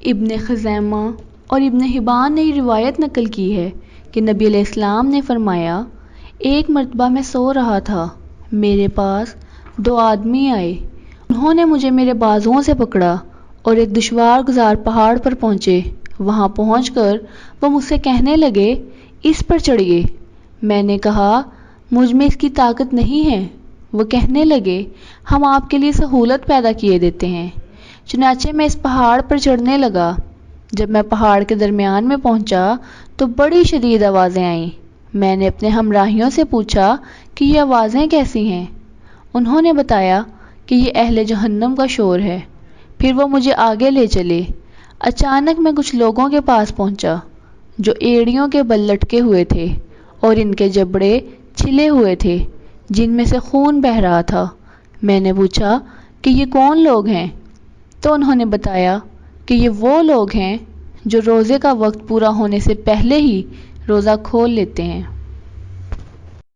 ابن خزیمہ اور ابن حبان نے روایت نقل کی ہے کہ نبی علیہ السلام نے فرمایا، ایک مرتبہ میں سو رہا تھا، میرے پاس 2 آدمی آئے، انہوں نے مجھے میرے بازوؤں سے پکڑا اور ایک دشوار گزار پہاڑ پر پہنچے۔ وہاں پہنچ کر وہ مجھ سے کہنے لگے، اس پر چڑھیے۔ میں نے کہا، مجھ میں اس کی طاقت نہیں ہے۔ وہ کہنے لگے، ہم آپ کے لیے سہولت پیدا کیے دیتے ہیں۔ چنانچہ میں اس پہاڑ پر چڑھنے لگا۔ جب میں پہاڑ کے درمیان میں پہنچا تو بڑی شدید آوازیں آئیں۔ میں نے اپنے ہمراہیوں سے پوچھا کہ یہ آوازیں کیسی ہیں؟ انہوں نے بتایا کہ یہ اہل جہنم کا شور ہے۔ پھر وہ مجھے آگے لے چلے۔ اچانک میں کچھ لوگوں کے پاس پہنچا جو ایڑیوں کے بل لٹکے ہوئے تھے اور ان کے جبڑے چھلے ہوئے تھے جن میں سے خون بہہ رہا تھا۔ میں نے پوچھا کہ یہ کون لوگ ہیں؟ تو انہوں نے بتایا کہ یہ وہ لوگ ہیں جو روزے کا وقت پورا ہونے سے پہلے ہی روزہ کھول لیتے ہیں۔